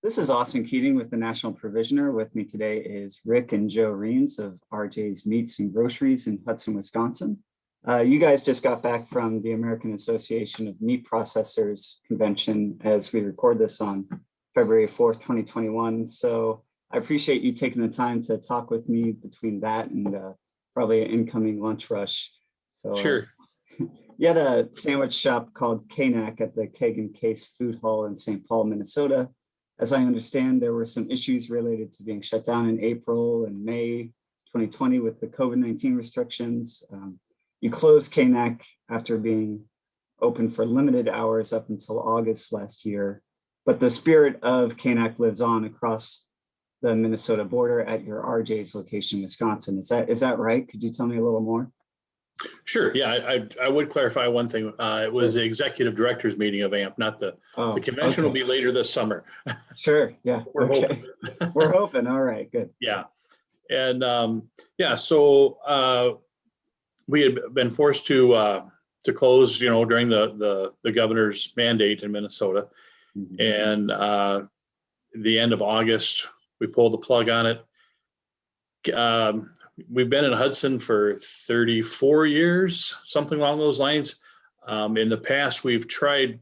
This is Austin Keating with the National Provisioner. With me today is Rick and Joe Reams of RJ's Meats and Groceries in Hudson, Wisconsin. You guys just got back from the American Association of Meat Processors convention as we record this on February 4th, 2021. So I appreciate you taking the time to talk with me between that and probably an incoming lunch rush. So sure. You had a sandwich shop called KNAC at the Keg and Case Food Hall in St. Paul, Minnesota. As I understand, there were some issues related to being shut down in April and May 2020 with the COVID-19 restrictions. You closed KNAC after being open for limited hours up until August last year, but the spirit of KNAC lives on across the Minnesota border at your RJ's location, Wisconsin. Is that right? Could you tell me a little more? Sure. Yeah, I would clarify one thing. It was the executive directors meeting of AMP, not the convention. Okay. Will be later this summer. Sure. Yeah. We're hoping. We're hoping. All right. Good. Yeah. And so we had been forced to close, during the governor's mandate in Minnesota. Mm-hmm. And the end of August, we pulled the plug on it. We've been in Hudson for 34 years, something along those lines. In the past, we've tried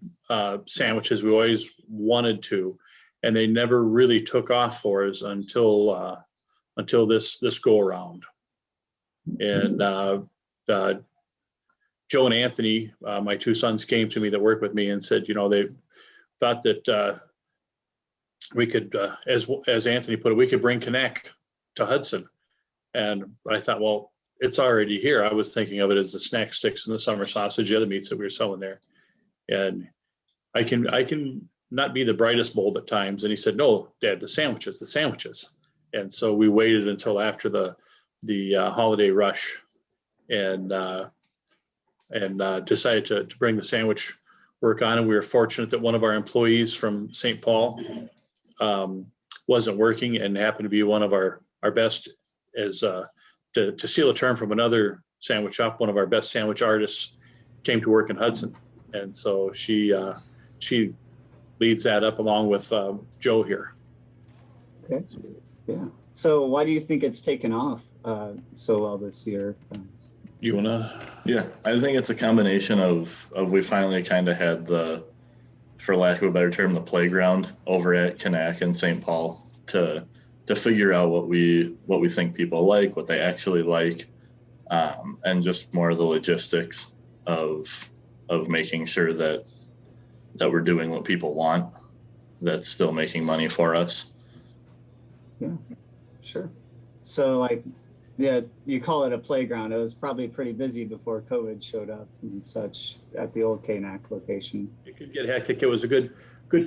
sandwiches. We always wanted to, and they never really took off for us until this go around. And Joe and Anthony, my two sons, came to me that work with me and said, they thought that we could, as Anthony put it, we could bring KNAC to Hudson. And I thought, well, it's already here. I was thinking of it as the snack sticks and the summer sausage, the other meats that we were selling there. And I can not be the brightest bulb at times. And he said, no, Dad, the sandwiches. And so we waited until after the holiday rush and decided to bring the sandwich work on. And we were fortunate that one of our employees from St. Paul wasn't working and happened to be one of our best, as to steal a term from another sandwich shop, one of our best sandwich artists came to work in Hudson. And so she leads that up along with Joe here. Okay. Yeah. So why do you think it's taken off so well this year? You wanna? Yeah, I think it's a combination of we finally kind of had the, for lack of a better term, the playground over at KNAC in St. Paul to figure out what we think people like, what they actually like, and just more of the logistics of making sure that we're doing what people want, that's still making money for us. Yeah, sure. So yeah, you call it a playground. It was probably pretty busy before COVID showed up and such at the old KNAC location. It could get hectic. It was a good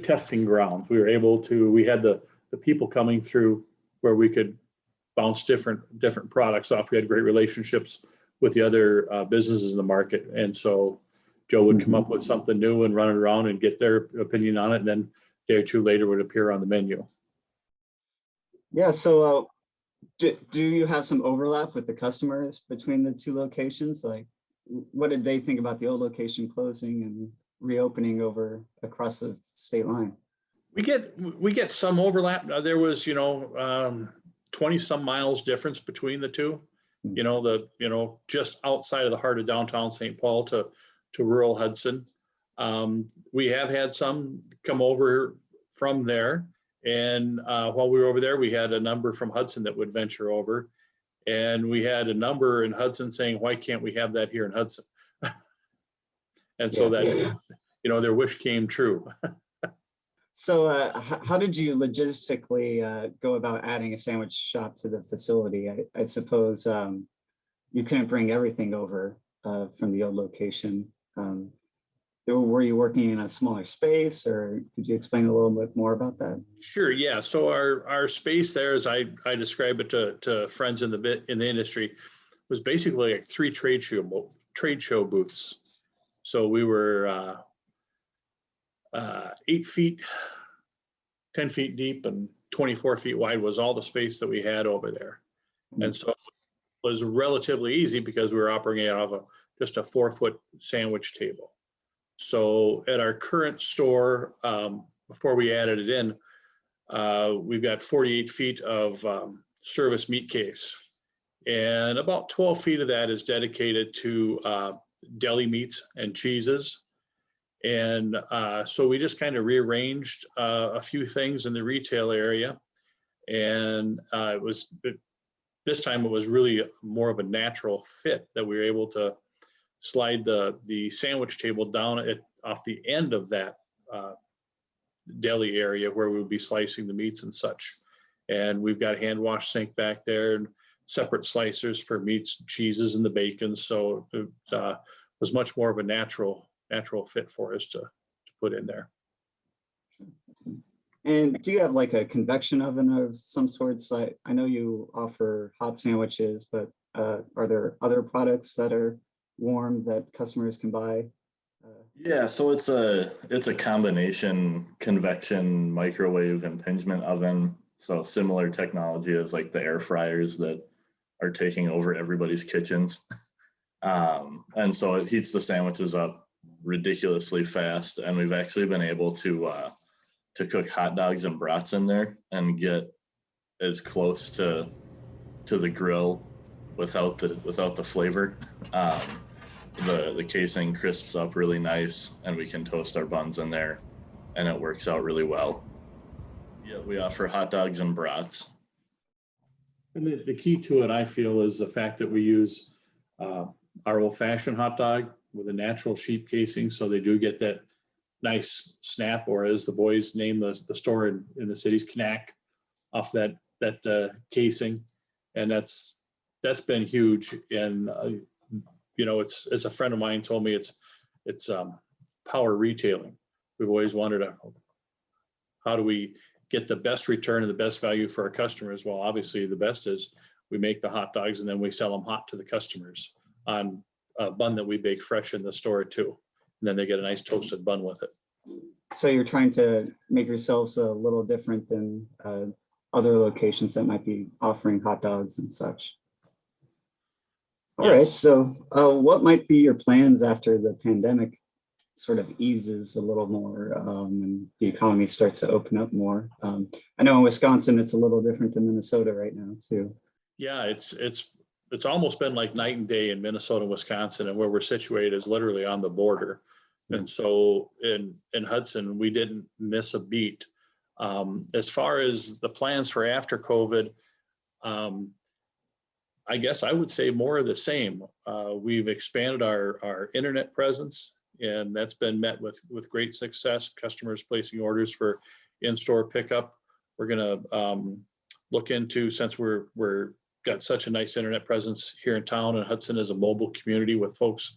testing ground. We had the people coming through where we could bounce different products off. We had great relationships with the other businesses in the market. And so Joe would come up with something new and run it around and get their opinion on it. And then a day or two later would appear on the menu. Yeah. So do you have some overlap with the customers between the two locations? Like, what did they think about the old location closing and reopening over across the state line? We get some overlap. There was, 20 some miles difference between the two, just outside of the heart of downtown St. Paul to rural Hudson. We have had some come over from there. And while we were over there, we had a number from Hudson that would venture over. And we had a number in Hudson saying, why can't we have that here in Hudson? And so their wish came true. So how did you logistically go about adding a sandwich shop to the facility? I suppose you couldn't bring everything over from the old location. Were you working in a smaller space, or could you explain a little bit more about that? Sure, yeah. So our space there, as I describe it to friends in the industry, was basically like 3 trade show booths. So we were 8 feet, 10 feet deep, and 24 feet wide was all the space that we had over there. And so it was relatively easy because we were operating out of just a 4-foot sandwich table. So at our current store, before we added it in, we've got 48 feet of service meat case. And about 12 feet of that is dedicated to deli meats and cheeses. And so we just kind of rearranged a few things in the retail area. And this time it was really more of a natural fit that we were able to slide the sandwich table down off the end of that deli area where we would be slicing the meats and such. And we've got a hand wash sink back there and separate slicers for meats, cheeses, and the bacon. So it was much more of a natural fit for us to put in there. And do you have like a convection oven of some sorts? I know you offer hot sandwiches, but are there other products that are warm that customers can buy? Yeah, so it's a combination convection microwave impingement oven. So similar technology as like the air fryers that are taking over everybody's kitchens. And so it heats the sandwiches up ridiculously fast. And we've actually been able to cook hot dogs and brats in there and get as close to the grill without the flavor. The casing crisps up really nice, and we can toast our buns in there, and it works out really well. Yeah, we offer hot dogs and brats. And the key to it, I feel, is the fact that we use our old-fashioned hot dog with a natural sheep casing, so they do get that nice snap, or as the boys name the store in the cities, knack, off that casing, and that's been huge. And it's, as a friend of mine told me, it's power retailing. We've always wondered how do we get the best return and the best value for our customers? Well, obviously the best is we make the hot dogs and then we sell them hot to the customers on a bun that we bake fresh in the store too. And then they get a nice toasted bun with it. So you're trying to make yourselves a little different than other locations that might be offering hot dogs and such. All right. So what might be your plans after the pandemic sort of eases a little more and the economy starts to open up more? I know in Wisconsin, it's a little different than Minnesota right now too. Yeah, it's almost been like night and day in Minnesota and Wisconsin, and where we're situated is literally on the border. And so in Hudson, we didn't miss a beat. As far as the plans for after COVID, I guess I would say more of the same. We've expanded our internet presence, and that's been met with great success. Customers placing orders for in-store pickup. We're going to look into, since we're got such a nice internet presence here in town, and Hudson is a mobile community with folks.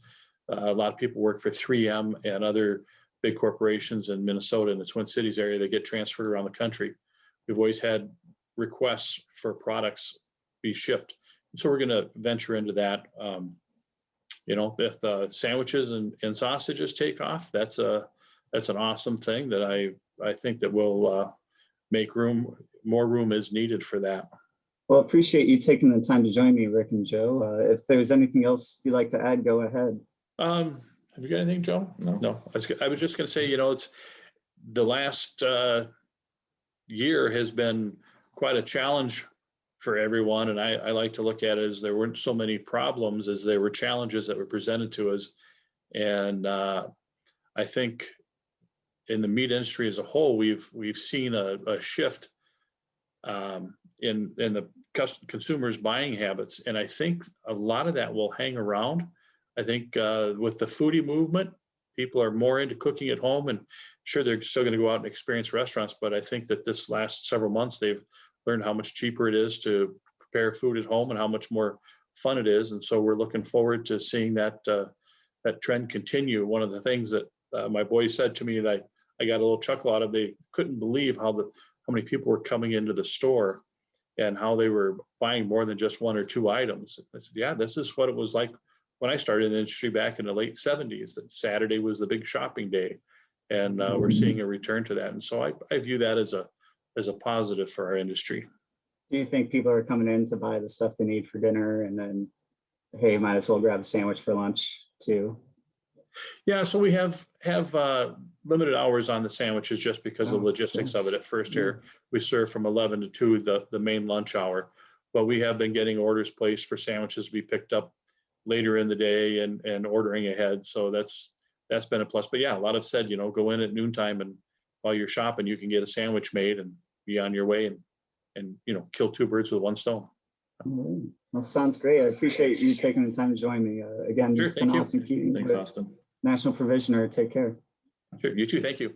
A lot of people work for 3M and other big corporations in Minnesota and the Twin Cities area. They get transferred around the country. We've always had requests for products be shipped. So we're going to venture into that. If sandwiches and sausages take off, that's an awesome thing that I think that will make more room is needed for that. Well, appreciate you taking the time to join me, Rick and Joe. If there's anything else you'd like to add, go ahead. Have you got anything, Joe? No. I was just going to say, it's the last year has been quite a challenge for everyone. And I like to look at it as there weren't so many problems as there were challenges that were presented to us. And I think in the meat industry as a whole, we've seen a shift in the consumers' buying habits. And I think a lot of that will hang around. I think with the foodie movement, people are more into cooking at home, and sure, they're still going to go out and experience restaurants. But I think that this last several months, they've learned how much cheaper it is to prepare food at home and how much more fun it is. And so we're looking forward to seeing that trend continue. One of the things that my boys said to me that I got a little chuckle out of, they couldn't believe how many people were coming into the store and how they were buying more than just one or two items. I said, yeah, this is what it was like when I started in the industry back in the late 70s, that Saturday was the big shopping day. And we're seeing a return to that. And so I view that as a positive for our industry. Do you think people are coming in to buy the stuff they need for dinner and then, hey, might as well grab a sandwich for lunch too? Yeah, so we have limited hours on the sandwiches just because of the Oh, logistics sure. of it. At first here, we serve from 11 to 2, the main lunch hour. But we have been getting orders placed for sandwiches to be picked up later in the day and ordering ahead. So that's been a plus. But yeah, a lot have said, go in at noontime and while you're shopping, you can get a sandwich made and be on your way and kill two birds with one stone. All right. Well, sounds great. I appreciate you taking the time to join me. Again, Sure, this has been thank you. Austin Keating Thanks, with Austin. National Provisioner. Take care. Sure, you too. Thank you.